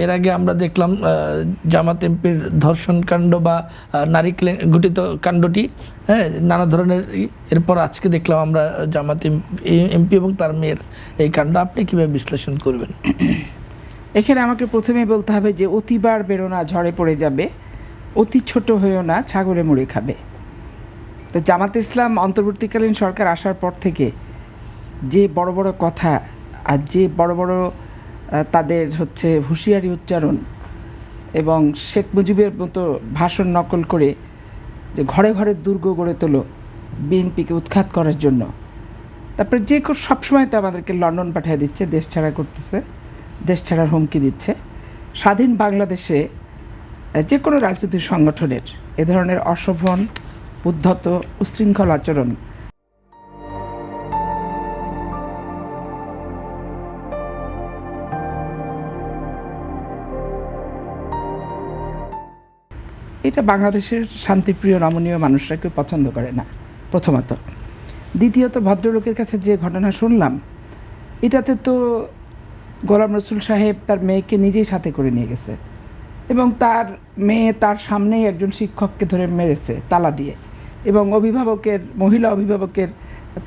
এর আগে আমরা দেখলাম জামাত এমপির ধর্ষণ কাণ্ড বা নারী ঘটিত কাণ্ডটি, হ্যাঁ, নানা ধরনের। এরপর আজকে দেখলাম আমরা জামাত এমপি এবং তার মেয়ের এই কাণ্ড। আপনি কীভাবে বিশ্লেষণ করবেন? এখানে আমাকে প্রথমে বলতে হবে যে অতিবার বেরো না ঝড়ে পড়ে যাবে, অতি ছোট হয়েও না ছাগলে মুড়ে খাবে। তো জামাত ইসলাম অন্তর্বর্তীকালীন সরকার আসার পর থেকে যে বড় বড় কথা আর যে বড় বড় তাদের হুঁশিয়ারি উচ্চারণ এবং শেখ মুজিবের মতো ভাষণ নকল করে যে ঘরে ঘরে দুর্গ গড়ে তোলো বিএনপিকে উৎখাত করার জন্য, তারপরে যে সবসময় তো আমাদেরকে লন্ডন পাঠিয়ে দিচ্ছে, দেশ ছাড়া করতেছে, দেশ ছাড়ার হুমকি দিচ্ছে। স্বাধীন বাংলাদেশে যে কোনো রাজনৈতিক সংগঠনের এ ধরনের অশোভন, উদ্ধত, উশৃঙ্খল আচরণ এটা বাংলাদেশের শান্তিপ্রিয় রমণীয় মানুষরা কেউ পছন্দ করে না, প্রথমত। দ্বিতীয়ত, ভদ্রলোকের কাছে যে ঘটনা শুনলাম, এটাতে তো গোলাম রসুল সাহেব তার মেয়েকে নিজেই সাথে করে নিয়ে গেছে এবং তার মেয়ে তার সামনেই একজন শিক্ষককে ধরে মেরেছে তালা দিয়ে, এবং মহিলা অভিভাবকের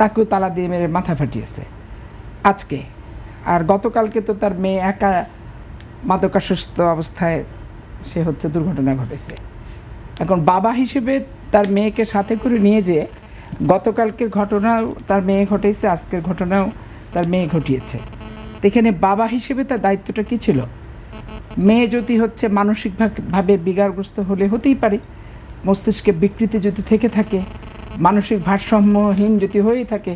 তাকেও তালা দিয়ে মেরে মাথা ফাটিয়েছে আজকে। আর গতকালকে তো তার মেয়ে একা মাদকাসক্ত অবস্থায় সে দুর্ঘটনা ঘটেছে। এখন বাবা হিসেবে তার মেয়েকে সাথে করে নিয়ে যে গতকালকের ঘটনাও তার মেয়ে ঘটেছে, আজকের ঘটনাও তার মেয়ে ঘটিয়েছে। তো এখানে বাবা হিসেবে তার দায়িত্বটা কী ছিল? মেয়ে যদি মানসিকভাবে বিকারগ্রস্ত হলে হতেই পারে, মস্তিষ্কে বিকৃতি যদি থেকে থাকে, মানসিক ভারসাম্যহীন যদি হয়েই থাকে,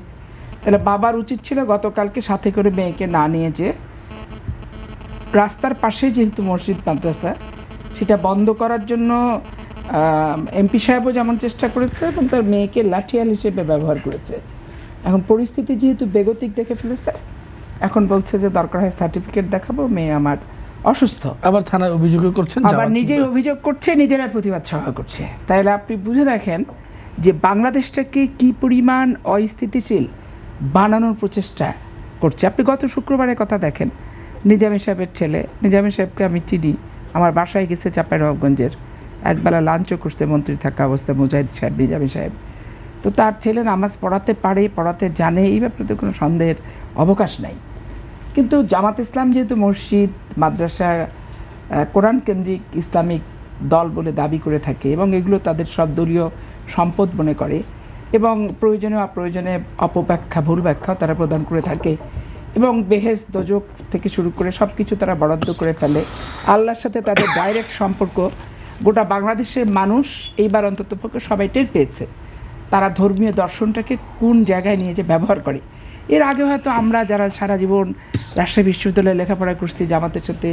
তাহলে বাবার উচিত ছিল গতকালকে সাথে করে মেয়েকে না নিয়ে যে রাস্তার পাশে, যেহেতু মসজিদ মাদ্রাসা, সেটা বন্ধ করার জন্য এমপি সাহেবও যেমন চেষ্টা করেছে এবং তার মেয়েকে লাঠিয়াল হিসেবে ব্যবহার করেছে। এখন পরিস্থিতি যেহেতু বেগতিক দেখে ফেলেছে, এখন বলছে যে দরকার হয় সার্টিফিকেট দেখাবো, মেয়ে আমার অসুস্থ। আবার থানায় অভিযোগও করছেন, আবার নিজেই অভিযোগ করছে, নিজেরা প্রতিবাদ সভা করছে। তাহলে আপনি বুঝে দেখেন যে বাংলাদেশটাকে কি পরিমাণ অস্থিতিশীল বানানোর প্রচেষ্টা করছে। আপনি গত শুক্রবারের কথা দেখেন, নিজামী সাহেবের ছেলে, নিজামী সাহেবকে আমি চিনি, আমার বাসায় গেছে চাঁপাইনবাবগঞ্জের, একবেলা লাঞ্চও করছে মন্ত্রী থাকা অবস্থায় মুজাহিদ সাহেব, নিজামী সাহেব। তো তার ছেলে নামাজ পড়াতে পারে, পড়াতে জানে, এই ব্যাপারে তো কোনো সন্দেহের অবকাশ নাই। কিন্তু জামাত ইসলাম যেহেতু মসজিদ, মাদ্রাসা, কোরআন কেন্দ্রিক ইসলামিক দল বলে দাবি করে থাকে এবং এগুলো তাদের সব দলীয় সম্পদ মনে করে এবং প্রয়োজনে অপ্রয়োজনে অপব্যাখ্যা, ভুল ব্যাখ্যাও তারা প্রদান করে থাকে এবং বেহেশত, দোজখ থেকে শুরু করে সব কিছু তারা বরাদ্দ করে ফেলে। আল্লাহর সাথে তাদের ডাইরেক্ট সম্পর্ক গোটা বাংলাদেশের মানুষ এইবার অন্ততপক্ষে সবাই টের পেয়েছে তারা ধর্মীয় দর্শনটাকে কোন জায়গায় নিয়ে যে ব্যবহার করে। এর আগে হয়তো আমরা যারা সারা জীবন রাজশাহী বিশ্ববিদ্যালয়ে লেখাপড়া করছি, জামাতের সাথে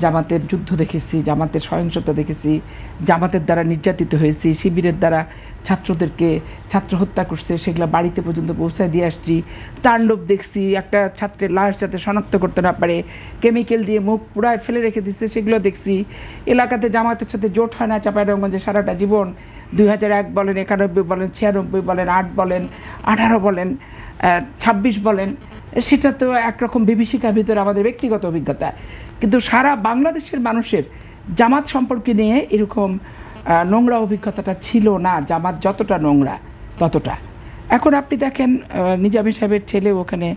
জামাতের যুদ্ধ দেখেছি, জামাতের সহিংসতা দেখেছি, জামাতের দ্বারা নির্যাতিত হয়েছি, শিবিরের দ্বারা ছাত্র হত্যা করছে, সেগুলো বাড়িতে পর্যন্ত পৌঁছায় দিয়ে আসছি, তাণ্ডব দেখছি, একটা ছাত্রের লাশ যাতে শনাক্ত করতে না পারে কেমিক্যাল দিয়ে মুখ পুরায় ফেলে রেখে দিচ্ছে, সেগুলো দেখছি। এলাকাতে জামাতের সাথে জোট হয় না চাঁপাইনবাবগঞ্জে সারাটা জীবন, 2001 বলেন, 91 বলেন, 96 বলেন, 8 বলেন, 18 বলেন, 26 বলেন, সেটা তো একরকম বিভীষিকার ভিতরে আমাদের ব্যক্তিগত অভিজ্ঞতা। কিন্তু সারা বাংলাদেশের মানুষের জামাত সম্পর্কে নিয়ে এরকম নোংরা অভিজ্ঞতাটা ছিল না। জামাত যতটা নোংরা ততটা। এখন আপনি দেখেন নিজামী সাহেবের ছেলে ওখানে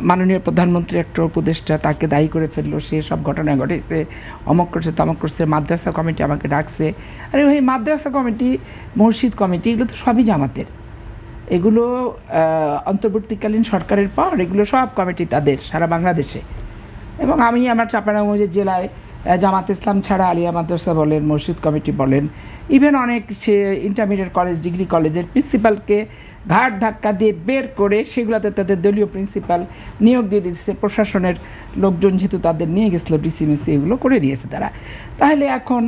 মাননীয় প্রধানমন্ত্রী একটা উপদেষ্টা, তাকে দায়ী করে ফেললো, সে সব ঘটনা ঘটেছে, অমক করছে তমক করছে, মাদ্রাসা কমিটি আমাকে ডাকছে। আরে ওই মাদ্রাসা কমিটি, মসজিদ কমিটি, এগুলো তো সবই জামাতের। এগুলো অন্তর্বর্তীকালীন সরকারের পর এগুলো সব কমিটি তাদের সারা বাংলাদেশে। এবং আমি আমার চাঁপাইনবাবগঞ্জ জেলায় জামাত ইসলাম ছাড়া আলিয়া মাদ্রাসা বলেন, মসজিদ কমিটি বলেন, ইভেন অনেক ইন্টারমিডিয়েট কলেজ, ডিগ্রি কলেজের প্রিন্সিপালকে ঘাট ধাক্কা দিয়ে বের করে সেগুলোতে তাদের দলীয় প্রিন্সিপাল নিয়োগ দিয়ে দিচ্ছে। প্রশাসনের লোকজন যেহেতু তাদের নিয়ে গেছিলো ডিসিমিসি, এগুলো করে দিয়েছে তারা। তাহলে এখন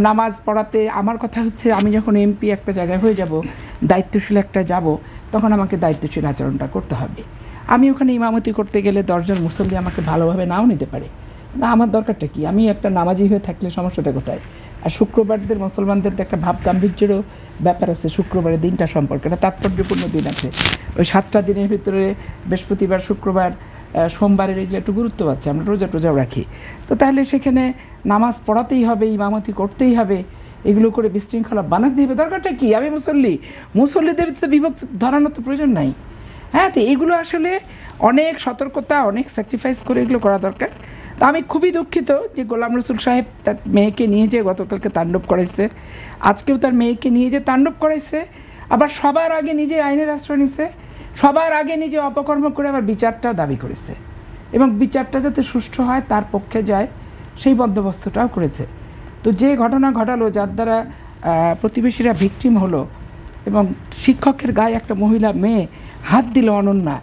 নামাজ পড়াতে আমার কথা হচ্ছে, আমি যখন এমপি একটা জায়গায় হয়ে যাব, দায়িত্বশীল একটা যাব, তখন আমাকে দায়িত্বশীল আচরণটা করতে হবে। আমি ওখানে ইমামতি করতে গেলে 10 জন মুসল্লি আমাকে ভালোভাবে নাও নিতে পারে, না আমার দরকারটা কি? আমি একটা নামাজি হয়ে থাকলে সমস্যাটা কোথায়? আর শুক্রবারদের মুসলমানদের একটা ভাব গাম্ভীর্যেরও ব্যাপার আছে। শুক্রবারের দিনটা সম্পর্কে একটা তাৎপর্যপূর্ণ দিন আছে। ওই 7টা দিনের ভিতরে বৃহস্পতিবার, শুক্রবার, সোমবারের এগুলো একটু গুরুত্ব পাচ্ছে, আমরা রোজা টোজাও রাখি। তো তাহলে সেখানে নামাজ পড়াতেই হবে, ইমামতি করতেই হবে, এগুলো করে বিশৃঙ্খলা বানাতে হবে, দরকারটা কি? আমি মুসল্লিদের তো বিভক্ত ধরানোর তো প্রয়োজন নাই। হ্যাঁ, তো এগুলো আসলে অনেক সতর্কতা, অনেক স্যাক্রিফাইস করে এগুলো করা দরকার। তা আমি খুবই দুঃখিত যে গোলাম রসুল সাহেব তার মেয়েকে নিয়ে যে গতকালকে তাণ্ডব করাইছে, আজকেও তার মেয়েকে নিয়ে যে তাণ্ডব করাইছে, আবার সবার আগে নিজে আইনের আশ্রয় নিছে, সবার আগে নিজে অপকর্ম করে আবার বিচারটা দাবি করেছে, এবং বিচারটা যাতে সুষ্ঠু হয় তার পক্ষে যায় সেই বন্দোবস্তটাও করেছে। তো যে ঘটনা ঘটালো, যার দ্বারা প্রতিবেশীরা ভিকটিম হলো, এবং শিক্ষকের গায়ে একটা মহিলা মেয়ে হাত দিল অনন্যা,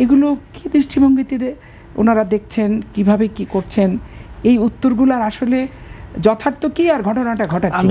এগুলো কী দৃষ্টিভঙ্গিতে ওনারা দেখছেন, কিভাবে কি করছেন, এই উত্তরগুলার আসলে যথার্থ কী আর ঘটনাটা ঘটাচ্ছে।